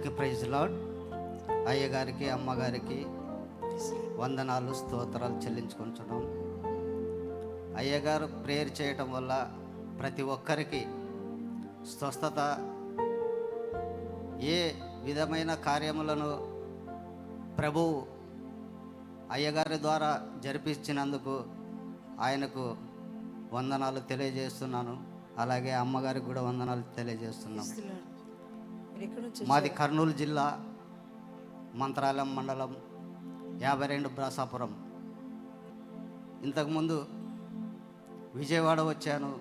అందరికీ praise lord. అయ్యగారికి అమ్మగారికి వందనాలు స్తోత్రాలు చెల్లించుకుంటున్నాం. అయ్యగారు ప్రేయర్ చేయటం వల్ల ప్రతి ఒక్కరికి స్వస్థత, ఏ విధమైన కార్యములను ప్రభువు అయ్యగారి ద్వారా జరిపించినందుకు ఆయనకు వందనాలు తెలియజేస్తున్నాను. అలాగే అమ్మగారికి కూడా వందనాలు తెలియజేస్తున్నాం. మాది కర్నూలు జిల్లా, మంత్రాలయం మండలం, 52 బ్రాసాపురం. ఇంతకుముందు విజయవాడ వచ్చాను.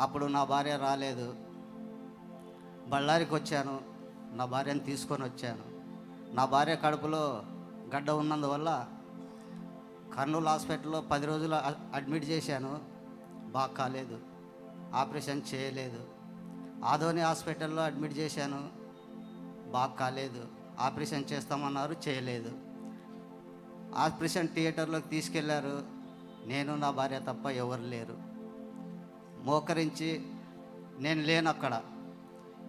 అప్పుడు నా భార్య రాలేదు. బళ్ళారికి వచ్చాను, నా భార్యను తీసుకొని వచ్చాను. నా భార్య కడుపులో గడ్డ ఉన్నందువల్ల కర్నూలు హాస్పిటల్లో 10 రోజులు అడ్మిట్ చేశాను. బాగా కాలేదు, ఆపరేషన్ చేయలేదు. ఆదోని హాస్పిటల్లో అడ్మిట్ చేశాను, బాగా కాలేదు. ఆపరేషన్ చేస్తామన్నారు, చేయలేదు. ఆపరేషన్ థియేటర్లోకి తీసుకెళ్లారు. నేను నా భార్య తప్ప ఎవరు లేరు. మోకరించి నేను లేను అక్కడ.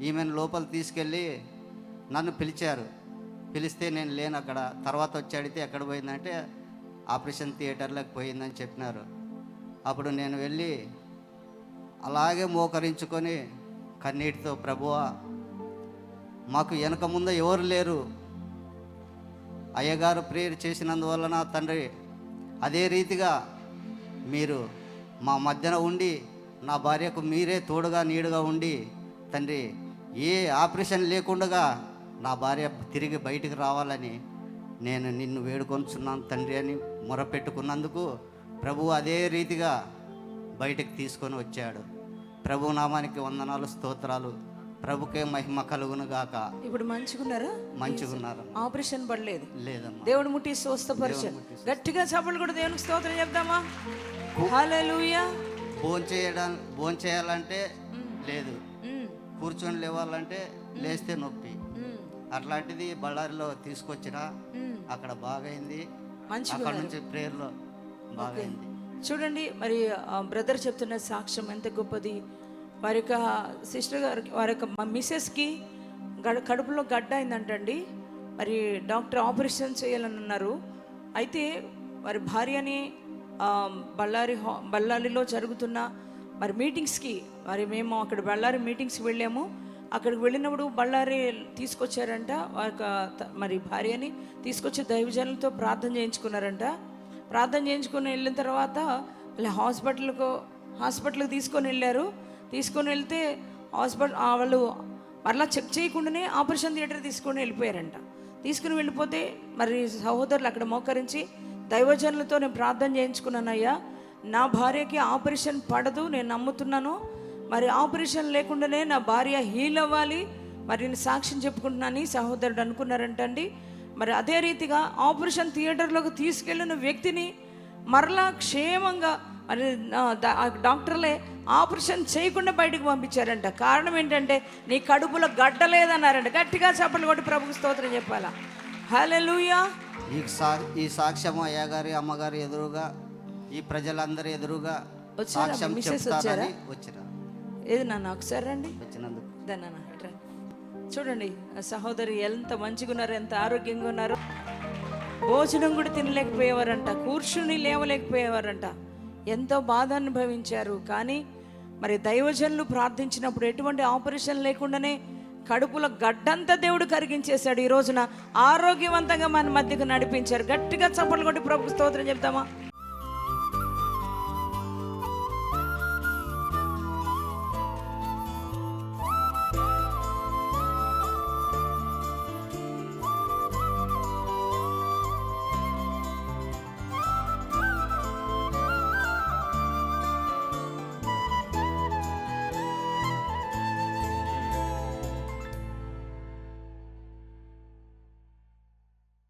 ఈమెను లోపల తీసుకెళ్ళి నన్ను పిలిచారు. పిలిస్తే నేను లేను అక్కడ. తర్వాత వచ్చి అడిగితే ఎక్కడ పోయిందంటే ఆపరేషన్ థియేటర్లోకి పోయిందని చెప్పినారు. అప్పుడు నేను వెళ్ళి అలాగే మోకరించుకొని కన్నీటితో, ప్రభువా, మాకు వెనక ముందు ఎవరు లేరు. అయ్యగారు ప్రేయర్ చేసినందువలన తండ్రి, అదే రీతిగా మీరు మా మధ్యన ఉండి నా భార్యకు మీరే తోడుగా నీడుగా ఉండి తండ్రి, ఏ ఆపరేషన్ లేకుండా నా భార్య తిరిగి బయటికి రావాలని నేను నిన్ను వేడుకొంచున్నాను తండ్రి అని మొరపెట్టుకున్నందుకు ప్రభువు అదే రీతిగా బయటికి తీసుకొని వచ్చాడు. ప్రభు నామానికి వందనాలు స్తోత్రాలు. ప్రభుకే మహిమ కలుగును గాక. ఇప్పుడు మంచిగున్నారా? మంచిగున్నారు. ఆపరేషన్ పడలేదు? లేదమ్మా. దేవుడు ముట్టి స్వస్థపరిచాడు. గట్టిగా చప్పట్లు కూడా దేవునికి స్తోత్రం చెప్దామా? హల్లెలూయా. భోంచేయాలంటే లేదు, కూర్చొని లేవాలంటే లేస్తే నొప్పి. అట్లాంటిది బళ్ళారిలో తీసుకొచ్చిన అక్కడ బాగైంది. అక్కడ నుంచి ప్రేయర్లో బాగైంది. చూడండి, మరి బ్రదర్ చెప్తున్న సాక్ష్యం ఎంత గొప్పది. వారి యొక్క సిస్టర్ గారికి, వారి యొక్క మిస్సెస్కి కడుపులో గడ్డ అయిందంటండి. మరి డాక్టర్ ఆపరేషన్ చేయాలని అన్నారు. అయితే వారి భార్యని బళ్ళారిలో జరుగుతున్న మరి మీటింగ్స్కి, మరి మేము అక్కడ బళ్ళారి మీటింగ్స్కి వెళ్ళాము. అక్కడికి వెళ్ళినప్పుడు బళ్ళారి తీసుకొచ్చారంట. మరి భార్యని తీసుకొచ్చి దైవజనులతో ప్రార్థన చేయించుకున్నారంట. ప్రార్థన చేయించుకొని వెళ్ళిన తర్వాత హాస్పిటల్కి తీసుకొని వెళ్ళారు. తీసుకొని వెళ్తే వాళ్ళు మరలా చెక్ చేయకుండానే ఆపరేషన్ థియేటర్ తీసుకొని వెళ్ళిపోయారంట. తీసుకుని వెళ్ళిపోతే మరి సహోదరులు అక్కడ మోకరించి, దైవజనులతో నేను ప్రార్థన చేయించుకున్నానయ్యా, నా భార్యకి ఆపరేషన్ పడదు, నేను నమ్ముతున్నాను. మరి ఆపరేషన్ లేకుండానే నా భార్య హీల్ అవ్వాలి, మరి నేను సాక్ష్యం చెప్పుకుంటున్నాను సహోదరుడు అనుకున్నారంటండి. మరి అదే రీతిగా ఆపరేషన్ థియేటర్లోకి తీసుకెళ్ళిన వ్యక్తిని మరలా క్షేమంగా మరి డాక్టర్లే ఆపరేషన్ చేయకుండా బయటకు పంపించారంట. కారణం ఏంటంటే నీ కడుపులో గడ్డ లేదన్నారంట. గట్టిగా చప్పట్లు కొట్టి ప్రభుకు స్తోత్రం చెప్పాలా? హల్లెలూయా. ఈ సాక్ష్యం అయ్యగారి అమ్మగారి ఎదురుగా, ఈ ప్రజలందరి ఎదురుగా సాక్ష్యం చెప్తారని వచ్చిన. ఏది నాన్న ఒకసారి రండి. వచ్చినందుకు దాన్ని చూడండి, సహోదరి ఎంత మంచిగా ఉన్నారు, ఎంత ఆరోగ్యంగా ఉన్నారు. భోజనం కూడా తినలేకపోయేవారంట, కూర్చుని లేవలేకపోయేవారంట. ఎంతో బాధ అనుభవించారు. కానీ మరి దైవజనులు ప్రార్థించినప్పుడు ఎటువంటి ఆపరేషన్ లేకుండానే కడుపులో గడ్డంతా దేవుడు కరిగించేశాడు. ఈ రోజున ఆరోగ్యవంతంగా మన మధ్యకు నడిపించారు. గట్టిగా చప్పట్లు కొట్టి ప్రభుకు స్తోత్రం చెప్తామా?